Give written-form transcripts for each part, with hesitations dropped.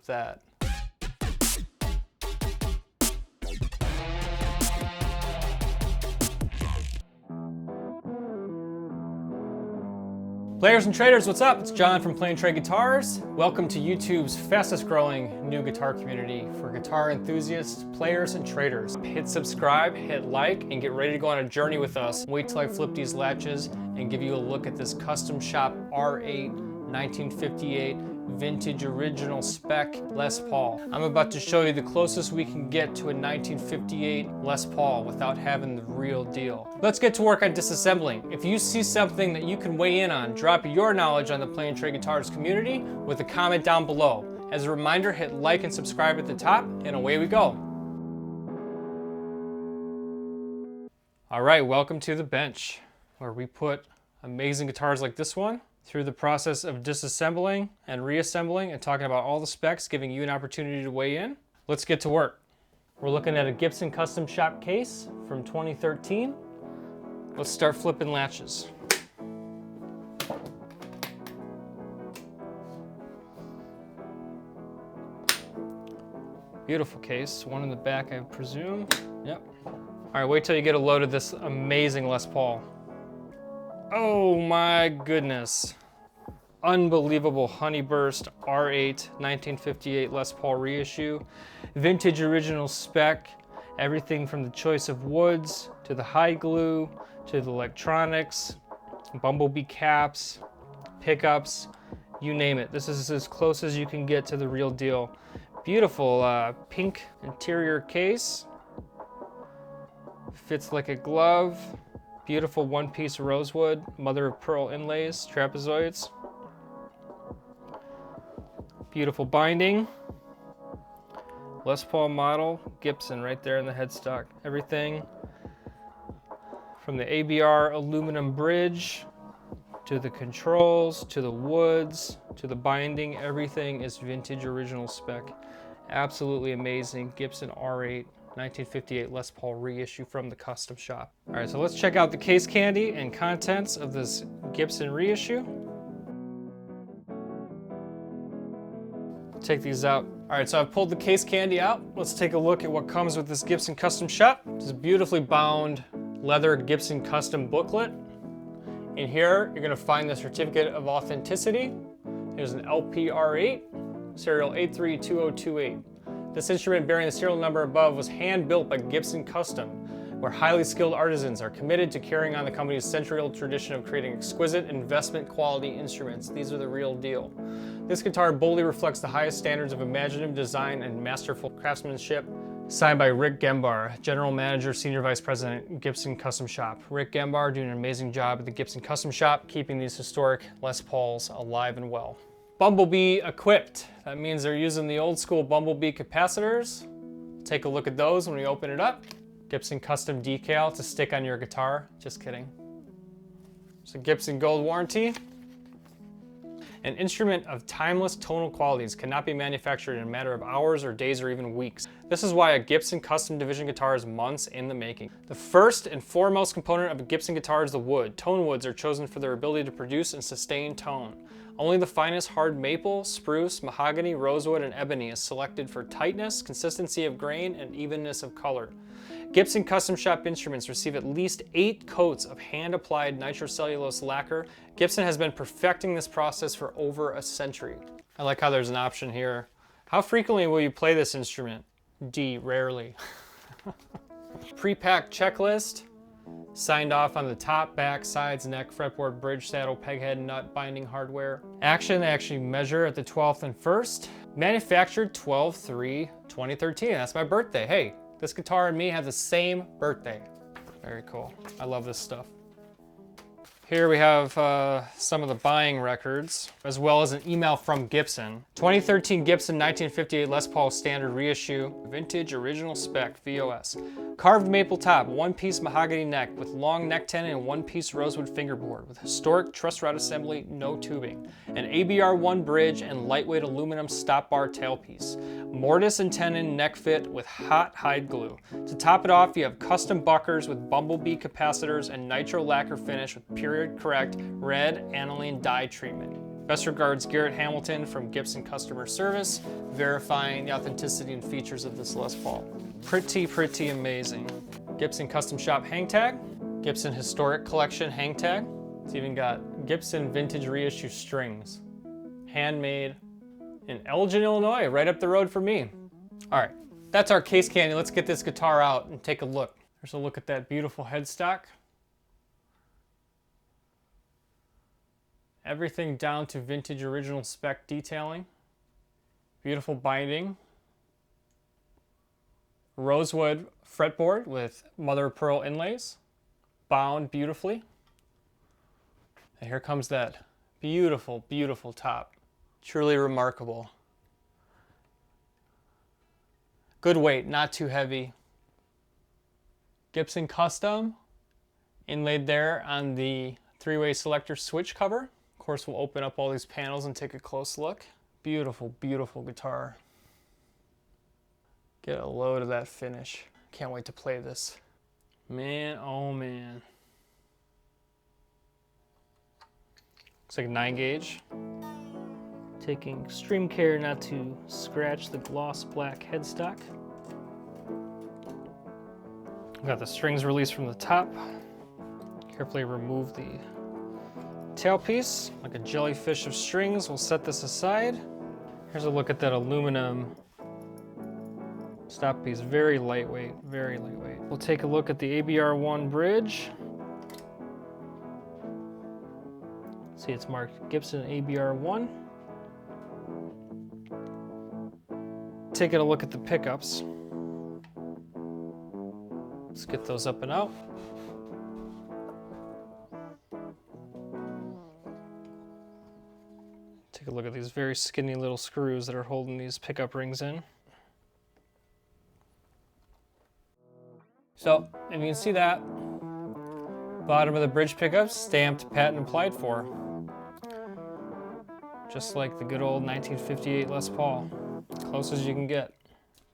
of that. Players and traders, what's up? It's John from Play and Trade Guitars. Welcome to YouTube's fastest growing new guitar community for guitar enthusiasts, players, and traders. Hit subscribe, hit like, and get ready to go on a journey with us. Wait till I flip these latches and give you a look at this Custom Shop R8 1958 Vintage Original Spec Les Paul. I'm about to show you the closest we can get to a 1958 Les Paul without having the real deal. Let's get to work on disassembling. If you see something that you can weigh in on, drop your knowledge on the Play and Trade Guitars community with a comment down below. As a reminder, hit like and subscribe at the top, and away we go. All right, welcome to the bench, where we put amazing guitars like this one through the process of disassembling and reassembling and talking about all the specs, giving you an opportunity to weigh in. Let's get to work. We're looking at a Gibson Custom Shop case from 2013. Let's start flipping latches. Beautiful case, one in the back I presume. Yep. All right, wait till you get a load of this amazing Les Paul. Oh my goodness. Unbelievable Honey Burst R8 1958 Les Paul reissue. Vintage Original Spec. Everything from the choice of woods to the high glue to the electronics, bumble-bee caps, pickups, you name it. This is as close as you can get to the real deal. Beautiful pink interior case. Fits like a glove. Beautiful one-piece rosewood, mother of pearl inlays, trapezoids. Beautiful binding. Les Paul model, Gibson right there in the headstock. Everything from the ABR aluminum bridge to the controls, to the woods, to the binding, everything is Vintage Original Spec. Absolutely amazing Gibson R8 1958 Les Paul reissue from the Custom Shop. All right, so let's check out the case candy and contents of this Gibson reissue. Take these out. All right, so I've pulled the case candy out. Let's take a look at what comes with this Gibson Custom Shop. This is a beautifully bound leather Gibson Custom booklet. In here, you're gonna find the certificate of authenticity. There's an LP R8, serial 832028. This instrument bearing the serial number above was hand-built by Gibson Custom, where highly skilled artisans are committed to carrying on the company's century-old tradition of creating exquisite investment quality instruments. These are the real deal. This guitar boldly reflects the highest standards of imaginative design and masterful craftsmanship. Signed by Rick Gembar, General Manager, Senior Vice President, Gibson Custom Shop. Rick Gembar doing an amazing job at the Gibson Custom Shop, keeping these historic Les Pauls alive and well. Bumble-bee equipped. That means they're using the old school bumble-bee capacitors. Take a look at those when we open it up. Gibson custom decal to stick on your guitar. Just kidding. It's a Gibson gold warranty. An instrument of timeless tonal qualities cannot be manufactured in a matter of hours or days or even weeks. This is why a Gibson custom division guitar is months in the making. The first and foremost component of a Gibson guitar is the wood. Tone woods are chosen for their ability to produce and sustain tone. Only the finest hard maple, spruce, mahogany, rosewood, and ebony is selected for tightness, consistency of grain, and evenness of color. Gibson Custom Shop instruments receive at least 8 coats of hand-applied nitrocellulose lacquer. Gibson has been perfecting this process for over a century. I like how there's an option here. How frequently will you play this instrument? D, rarely. Pre-packed checklist. Signed off on the top, back, sides, neck, fretboard, bridge, saddle, peghead, nut, binding hardware. Action, they actually measure at the 12th and 1st. Manufactured 12/3/2013. That's my birthday. Hey, this guitar and me have the same birthday. Very cool. I love this stuff. Here we have some of the buying records, as well as an email from Gibson. 2013 Gibson 1958 Les Paul Standard Reissue, Vintage Original Spec VOS. Carved maple top, one-piece mahogany neck with long neck tenon and one-piece rosewood fingerboard with historic truss rod assembly, no tubing. An ABR1 bridge and lightweight aluminum stop bar tailpiece. Mortise and tenon neck fit with hot hide glue. To top it off, you have custom buckers with bumble-bee capacitors and nitro lacquer finish with period correct red aniline dye treatment. Best regards, Garrett Hamilton from Gibson Customer Service, verifying the authenticity and features of this Les Paul. Pretty amazing. Gibson Custom Shop hang tag, Gibson Historic Collection hang tag. It's even got Gibson Vintage Reissue strings, handmade in Elgin, Illinois, right up the road from me. All right, that's our case candy. Let's get this guitar out and take a look. There's a look at that beautiful headstock. Everything down to Vintage Original Spec detailing. Beautiful binding. Rosewood fretboard with mother of pearl inlays. Bound beautifully. And here comes that beautiful, beautiful top. Truly remarkable. Good weight, not too heavy. Gibson Custom inlaid there on the three-way selector switch cover. Of course, we'll open up all these panels and take a close look. Beautiful, beautiful guitar. Get a load of that finish. Can't wait to play this. Man, oh man. Looks like a 9-gauge. Taking extreme care not to scratch the gloss black headstock. Got the strings released from the top. Carefully remove the tailpiece, like a jellyfish of strings. We'll set this aside. Here's a look at that aluminum stop piece. Very lightweight, very lightweight. We'll take a look at the ABR1 bridge. See, it's marked Gibson ABR1. Taking a look at the pickups. Let's get those up and out. Take a look at these very skinny little screws that are holding these pickup rings in. So, if you can see that, bottom of the bridge pickups stamped, patent applied for. Just like the good old 1958 Les Paul, close as you can get.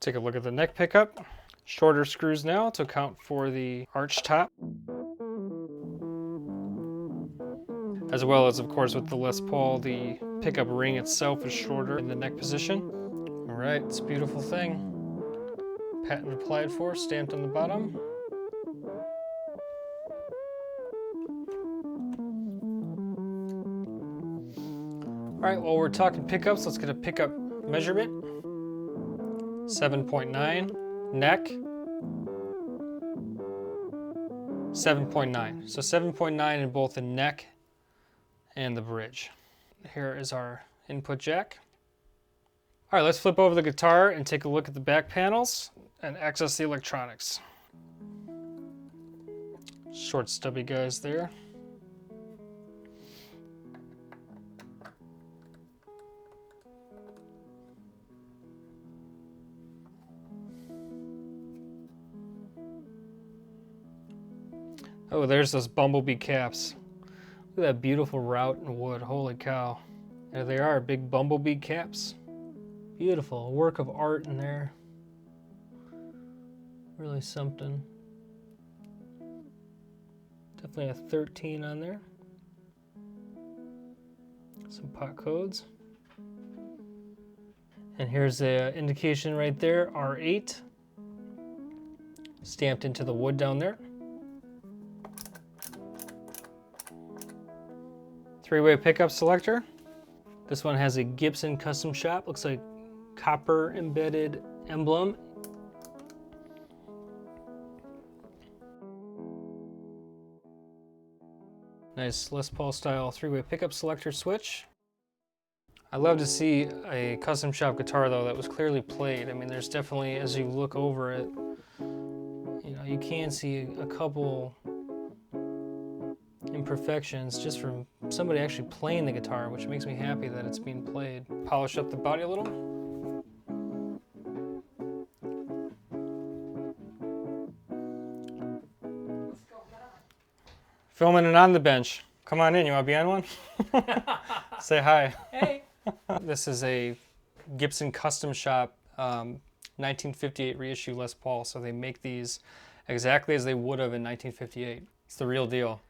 Take a look at the neck pickup. Shorter screws now to account for the arch top. As well as, of course, with the Les Paul, the pickup ring itself is shorter in the neck position. All right, it's a beautiful thing. Patent applied for, stamped on the bottom. All right, while we're talking pickups, let's get a pickup measurement. 7.9, neck. 7.9, so 7.9 in both the neck and the bridge. Here is our input jack. All right, let's flip over the guitar and take a look at the back panels and access the electronics. Short stubby guys there. Oh, there's those bumblebee caps. Look at that beautiful route in wood, holy cow. There they are, big bumblebee caps. Beautiful, a work of art in there. Really something. Definitely a 13 on there. Some pot codes. And here's the indication right there, R8. Stamped into the wood down there. Three-way pickup selector. This one has a Gibson Custom Shop. Looks like copper embedded emblem. Nice Les Paul style three-way pickup selector switch. I love to see a custom shop guitar though that was clearly played. I mean, there's definitely, as you look over it, you know, you can see a couple imperfections just from somebody actually playing the guitar, which makes me happy that it's being played. Polish up the body a little. Filming it on the bench. Come on in, you want to be on one? Say hi. Hey. This is a Gibson Custom Shop 1958 reissue Les Paul, so they make these exactly as they would have in 1958. It's the real deal.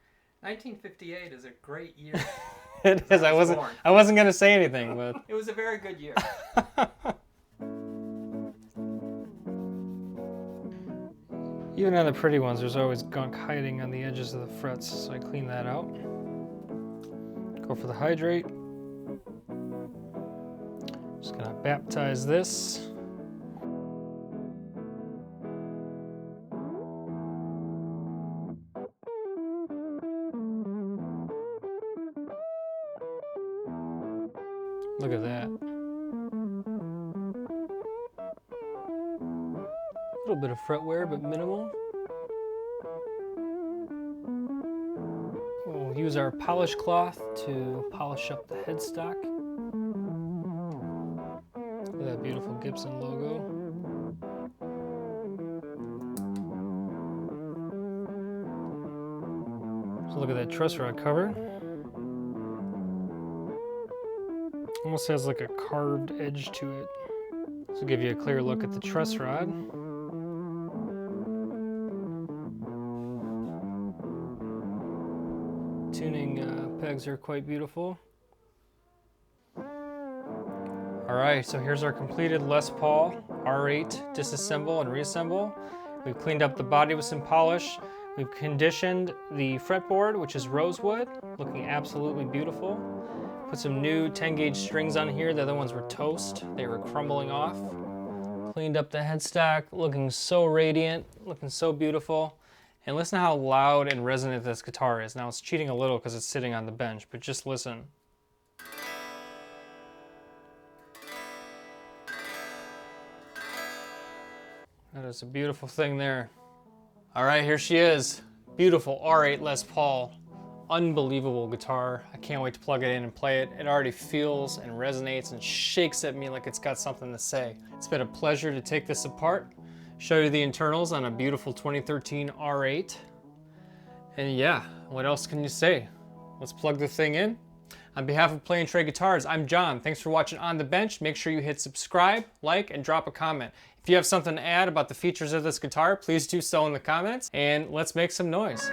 1958 is a great year. It is. I wasn't gonna say anything, but it was a very good year. Even on the pretty ones, there's always gunk hiding on the edges of the frets, so I clean that out. Go for the hydrate. Just gonna baptize this. Look at that. A little bit of fret wear, but minimal. We'll use our polish cloth to polish up the headstock. Look at that beautiful Gibson logo. So look at that truss rod cover. Almost has like a carved edge to it. So give you a clear look at the truss rod. Tuning pegs are quite beautiful. All right, so here's our completed Les Paul R8 disassemble and reassemble. We've cleaned up the body with some polish. We've conditioned the fretboard, which is rosewood, looking absolutely beautiful. Put some new 10-gauge strings on here. The other ones were toast. They were crumbling off. Cleaned up the headstock, looking so radiant, looking so beautiful. And listen to how loud and resonant this guitar is. Now it's cheating a little because it's sitting on the bench, but just listen. That is a beautiful thing there. All right, here she is. Beautiful R8 Les Paul. Unbelievable guitar. I can't wait to plug it in and play it. It already feels and resonates and shakes at me like it's got something to say. It's been a pleasure to take this apart, show you the internals on a beautiful 2013 R8. And yeah, what else can you say? Let's plug the thing in. On behalf of Play and Trade Guitars, I'm John. Thanks for watching On the Bench. Make sure you hit subscribe, like, and drop a comment. If you have something to add about the features of this guitar, please do so in the comments, and let's make some noise.